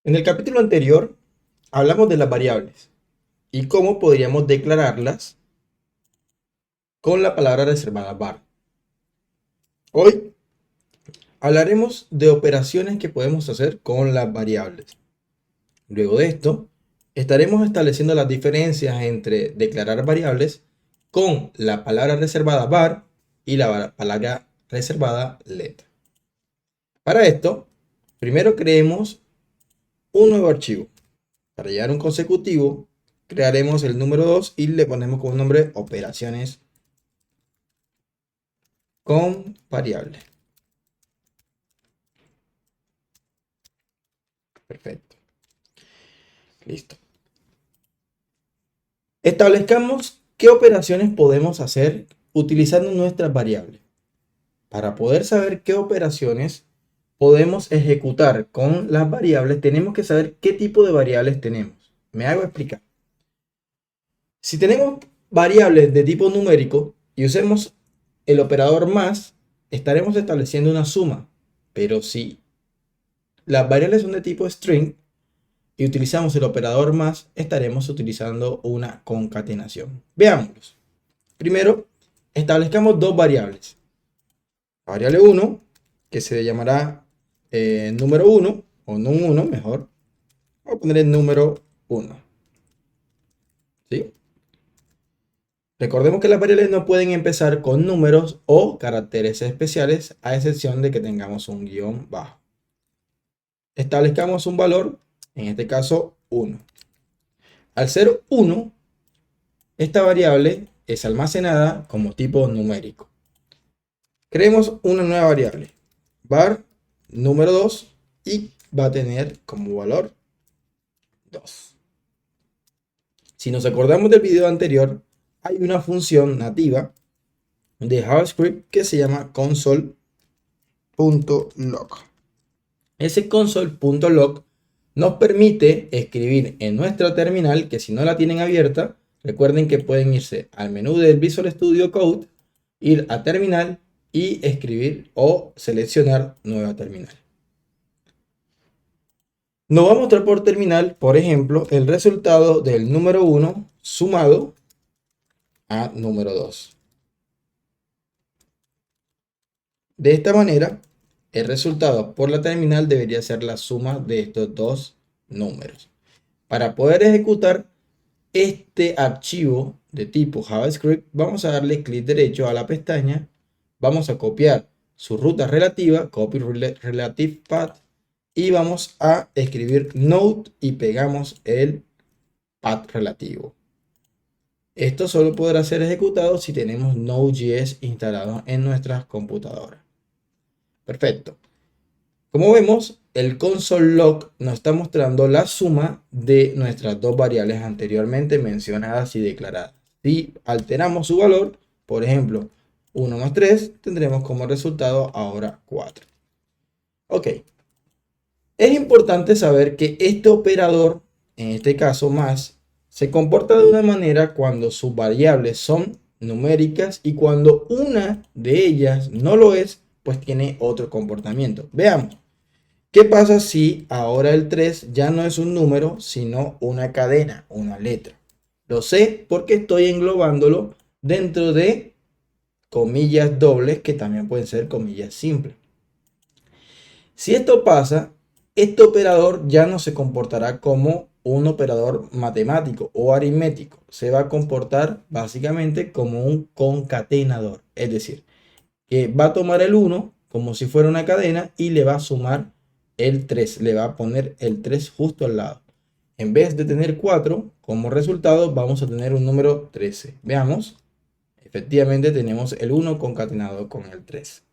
En el capítulo anterior hablamos de las variables y cómo podríamos declararlas con la palabra reservada var. Hoy hablaremos de operaciones que podemos hacer con las variables. Luego de esto, estaremos estableciendo las diferencias entre declarar variables con la palabra reservada var y la palabra reservada let. Para esto, primero creemos un nuevo archivo. Para hallar un consecutivo, crearemos el número 2 y le ponemos como nombre operaciones con variable. Perfecto. Listo. Establezcamos qué operaciones podemos hacer utilizando nuestras variables. Para poder saber qué operaciones podemos ejecutar con las variables, tenemos que saber qué tipo de variables tenemos. Me hago explicar. Si tenemos variables de tipo numérico y usemos el operador más, estaremos estableciendo una suma. Pero si las variables son de tipo string y utilizamos el operador más, estaremos utilizando una concatenación. Veámoslos. Primero, establezcamos dos variables. La variable 1, que se llamará número 1, o num1 mejor. Voy a poner el número 1. ¿Sí? Recordemos que las variables no pueden empezar con números o caracteres especiales, a excepción de que tengamos un guión bajo. Establezcamos un valor, en este caso 1. Al ser 1, esta variable es almacenada como tipo numérico. Creemos una nueva variable, var número 2, y va a tener como valor 2. Si nos acordamos del video anterior, hay una función nativa de JavaScript que se llama console.log. Ese console.log nos permite escribir en nuestra terminal, que si no la tienen abierta, recuerden que pueden irse al menú del Visual Studio Code, ir a terminal y escribir o seleccionar nueva terminal. Nos va a mostrar por terminal, por ejemplo, el resultado del número 1 sumado a número 2. De esta manera, el resultado por la terminal debería ser la suma de estos dos números. Para poder ejecutar este archivo de tipo JavaScript, vamos a darle clic derecho a la pestaña, vamos a copiar su ruta relativa, copy relative path, y vamos a escribir node y pegamos el path relativo. Esto solo podrá ser ejecutado si tenemos Node.js instalado en nuestras computadoras. Perfecto. Como vemos, el console.log nos está mostrando la suma de nuestras dos variables anteriormente mencionadas y declaradas. Si alteramos su valor, por ejemplo, 1 más 3, tendremos como resultado ahora 4. Ok. Es importante saber que este operador, en este caso más, se comporta de una manera cuando sus variables son numéricas y cuando una de ellas no lo es, pues tiene otro comportamiento. Veamos. ¿Qué pasa si ahora el 3 ya no es un número, sino una cadena, una letra? Lo sé porque estoy englobándolo dentro de comillas dobles, que también pueden ser comillas simples. Si esto pasa, este operador ya no se comportará como un operador matemático o aritmético. Se va a comportar básicamente como un concatenador. Es decir, que va a tomar el 1 como si fuera una cadena y le va a sumar el 3. Le va a poner el 3 justo al lado. En vez de tener 4 como resultado, vamos a tener un número 13. Veamos. Efectivamente tenemos el 1 concatenado con el 3.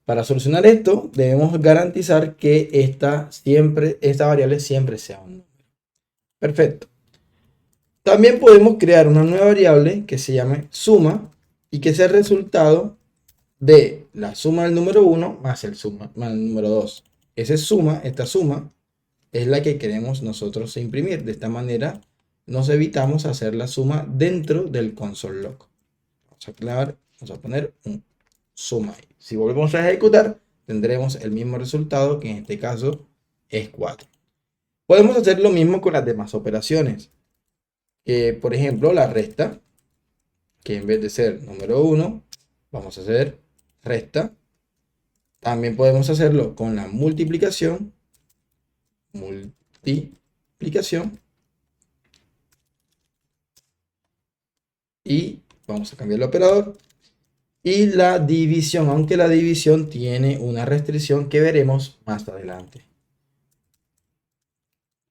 Para solucionar esto, debemos garantizar que esta variable siempre sea un número. Perfecto. También podemos crear una nueva variable que se llame suma y que sea el resultado de la suma del número 1 más el número 2. Esta suma es la que queremos nosotros imprimir. De esta manera nos evitamos hacer la suma dentro del console.log. Vamos a poner un suma ahí. Si volvemos a ejecutar, tendremos el mismo resultado, que en este caso es 4. Podemos hacer lo mismo con las demás operaciones. Por ejemplo, la resta, que en vez de ser número 1, vamos a hacer resta. También podemos hacerlo con la multiplicación. Multiplicación. Y vamos a cambiar el operador. Y la división, aunque la división tiene una restricción que veremos más adelante.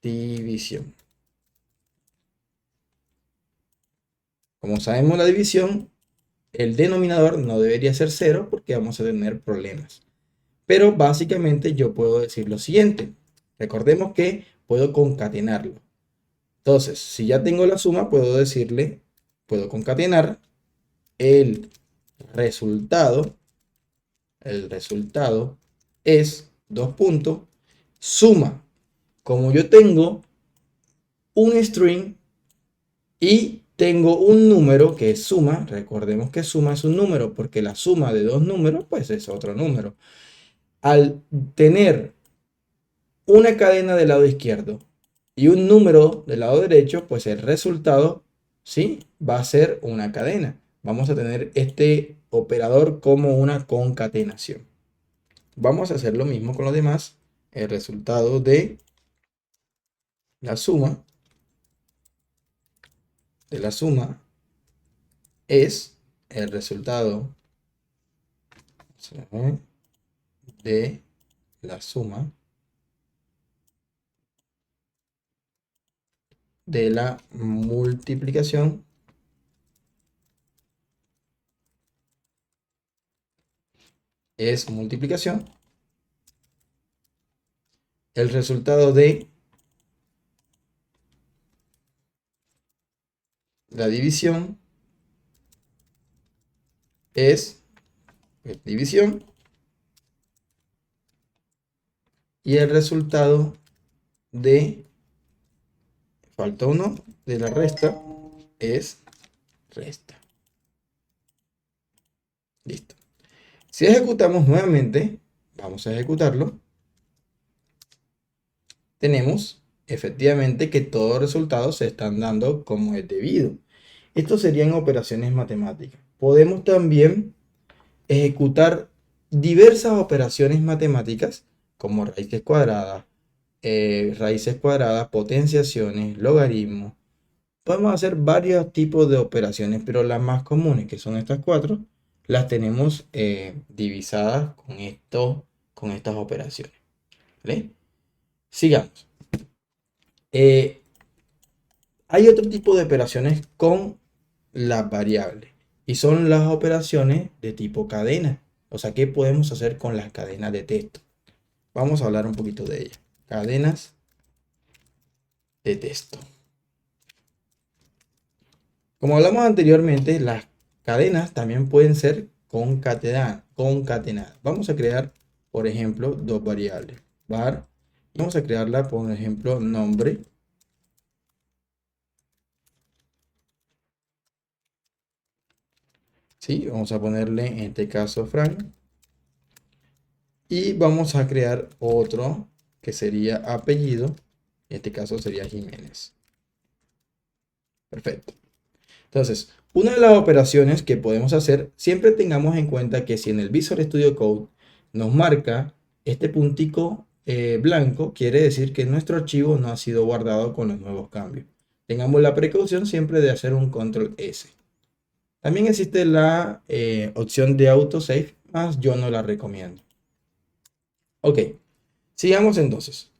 División. Como sabemos la división, el denominador no debería ser 0 porque vamos a tener problemas. Pero básicamente yo puedo decir lo siguiente. Recordemos que puedo concatenarlo. Entonces, si ya tengo la suma, puedo concatenar el resultado. El resultado es 2 puntos, suma. Como yo tengo un string y tengo un número que es suma, recordemos que suma es un número porque la suma de dos números pues es otro número. Al tener una cadena del lado izquierdo y un número del lado derecho, pues el resultado, ¿sí? Va a ser una cadena. Vamos a tener este operador como una concatenación. Vamos a hacer lo mismo con los demás. El resultado de la suma es el resultado de la suma de la multiplicación es multiplicación. El resultado de la división es división. Y el resultado de, falta uno, de la resta es resta. Listo. Si ejecutamos nuevamente, vamos a ejecutarlo. Tenemos efectivamente que todos los resultados se están dando como es debido. Estos serían operaciones matemáticas. Podemos también ejecutar diversas operaciones matemáticas como raíces cuadradas, potenciaciones, logaritmos. Podemos hacer varios tipos de operaciones, pero las más comunes, que son estas cuatro, las tenemos divisadas con estas operaciones. ¿Vale? Sigamos. Hay otro tipo de operaciones con las variables y son las operaciones de tipo cadena. O sea, ¿qué podemos hacer con las cadenas de texto? Vamos a hablar un poquito de ellas. Cadenas de texto. Como hablamos anteriormente, las cadenas también pueden ser concatenadas. Vamos a crear, por ejemplo, dos variables. Var. Vamos a crearla, por ejemplo, nombre. ¿Sí? Vamos a ponerle en este caso Frank. Y vamos a crear otro que sería apellido. En este caso sería Jiménez. Perfecto. Entonces, una de las operaciones que podemos hacer, siempre tengamos en cuenta que si en el Visual Studio Code nos marca este puntico blanco, quiere decir que nuestro archivo no ha sido guardado con los nuevos cambios. Tengamos la precaución siempre de hacer un control S. También existe la opción de autosave, más yo no la recomiendo. Ok, sigamos entonces.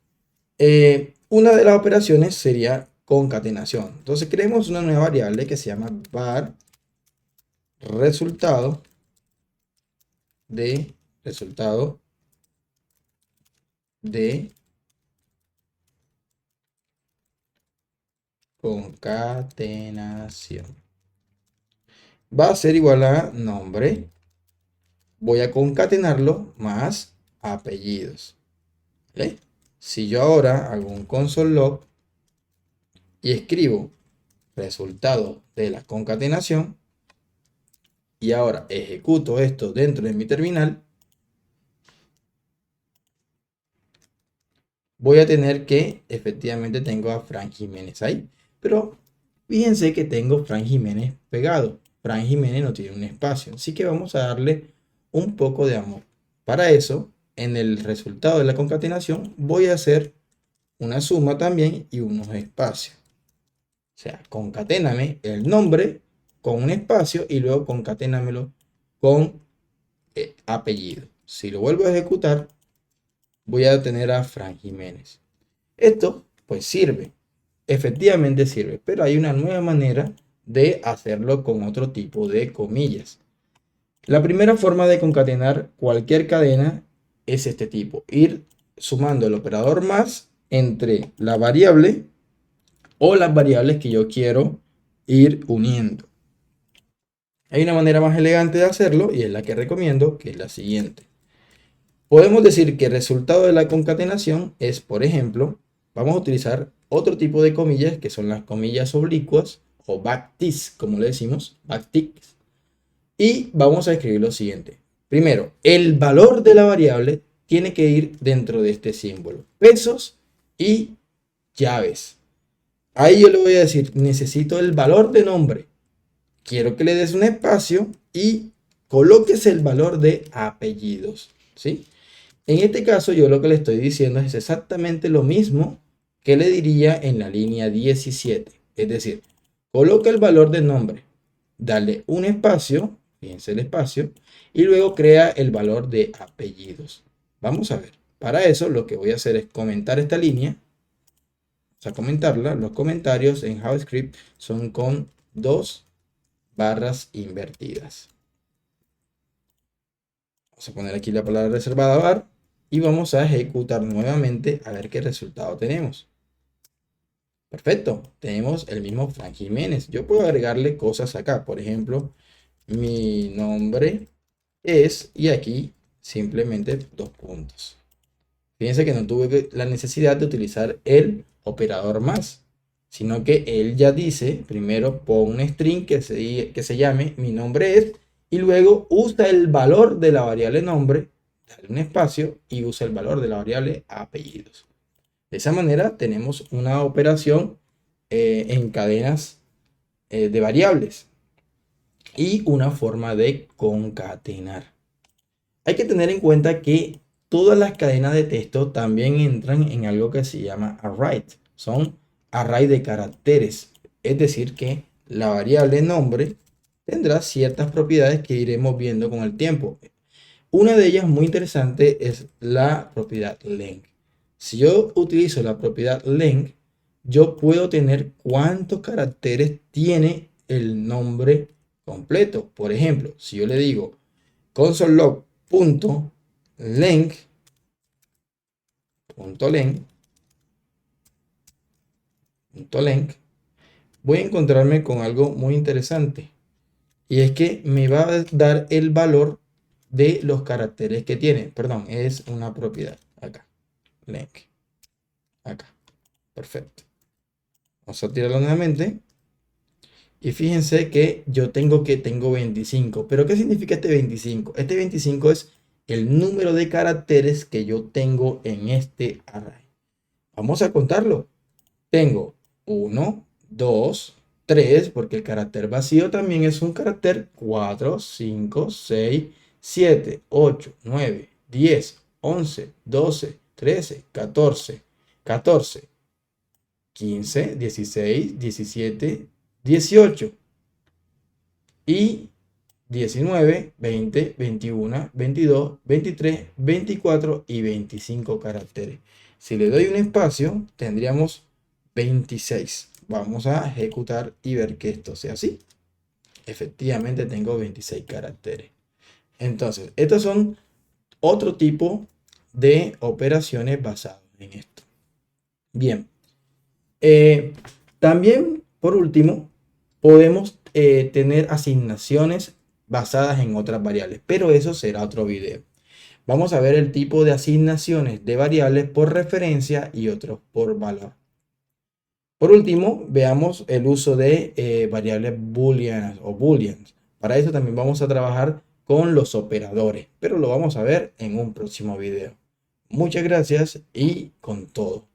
Una de las operaciones sería concatenación. Entonces creemos una nueva variable que se llama var resultado de concatenación. Va a ser igual a nombre. Voy a concatenarlo más apellidos. ¿Vale? Si yo ahora hago un console log y escribo resultado de la concatenación y ahora ejecuto esto dentro de mi terminal, voy a tener que, efectivamente tengo a Fran Jiménez ahí. Pero fíjense que tengo Fran Jiménez pegado. Fran Jiménez no tiene un espacio, así que vamos a darle un poco de amor. Para eso, en el resultado de la concatenación, voy a hacer una suma también y unos espacios. O sea, concaténame el nombre con un espacio y luego concaténamelo con apellido. Si lo vuelvo a ejecutar, voy a tener a Fran Jiménez. Esto pues sirve, efectivamente sirve, pero hay una nueva manera de hacerlo con otro tipo de comillas. La primera forma de concatenar cualquier cadena es este tipo, ir sumando el operador más entre la variable o las variables que yo quiero ir uniendo. Hay una manera más elegante de hacerlo y es la que recomiendo, que es la siguiente. Podemos decir que el resultado de la concatenación es, por ejemplo, vamos a utilizar otro tipo de comillas que son las comillas oblicuas o backticks, como le decimos, backticks. Y vamos a escribir lo siguiente. Primero, el valor de la variable tiene que ir dentro de este símbolo. Pesos y llaves. Ahí yo le voy a decir, necesito el valor de nombre. Quiero que le des un espacio y coloques el valor de apellidos, ¿sí? En este caso yo lo que le estoy diciendo es exactamente lo mismo que le diría en la línea 17. Es decir, coloca el valor de nombre, dale un espacio, fíjense el espacio, y luego crea el valor de apellidos. Vamos a ver. Para eso lo que voy a hacer es comentar esta línea. Vamos a comentarla. Los comentarios en JavaScript son con dos barras invertidas. Vamos a poner aquí la palabra reservada var y vamos a ejecutar nuevamente a ver qué resultado tenemos. Perfecto, tenemos el mismo Fran Jiménez. Yo puedo agregarle cosas acá, por ejemplo, mi nombre es, y aquí simplemente dos puntos. Fíjense que no tuve la necesidad de utilizar el operador más, sino que él ya dice, primero pon un string que se llame mi nombre es, y luego usa el valor de la variable nombre, dale un espacio y usa el valor de la variable apellidos. De esa manera tenemos una operación en cadenas de variables y una forma de concatenar. Hay que tener en cuenta que todas las cadenas de texto también entran en algo que se llama array. Son array de caracteres. Es decir, que la variable nombre tendrá ciertas propiedades que iremos viendo con el tiempo. Una de ellas muy interesante es la propiedad length. Si yo utilizo la propiedad length, yo puedo tener cuántos caracteres tiene el nombre completo. Por ejemplo, si yo le digo console.log.length, voy a encontrarme con algo muy interesante. Y es que me va a dar el valor de los caracteres que tiene. Perdón, es una propiedad. Acá. Length. Acá. Perfecto. Vamos a tirarlo nuevamente. Y fíjense que yo tengo 25. ¿Pero qué significa este 25? Este 25 es el número de caracteres que yo tengo en este array. Vamos a contarlo. Tengo 1, 2, 3, porque el carácter vacío también es un carácter. 4, 5, 6, 7, 8, 9, 10, 11, 12, 13, 14, 14, 15, 16, 17, 18 y 19, 20, 21, 22, 23, 24 y 25 caracteres. Si le doy un espacio, tendríamos 26. Vamos a ejecutar y ver que esto sea así. Efectivamente tengo 26 caracteres. Entonces, estos son otro tipo de operaciones basadas en esto. Bien. También, por último, podemos tener asignaciones basadas en otras variables, pero eso será otro video. Vamos a ver el tipo de asignaciones de variables por referencia y otros por valor. Por último, veamos el uso de variables booleanas o booleans. Para eso también vamos a trabajar con los operadores, pero lo vamos a ver en un próximo video. Muchas gracias y con todo.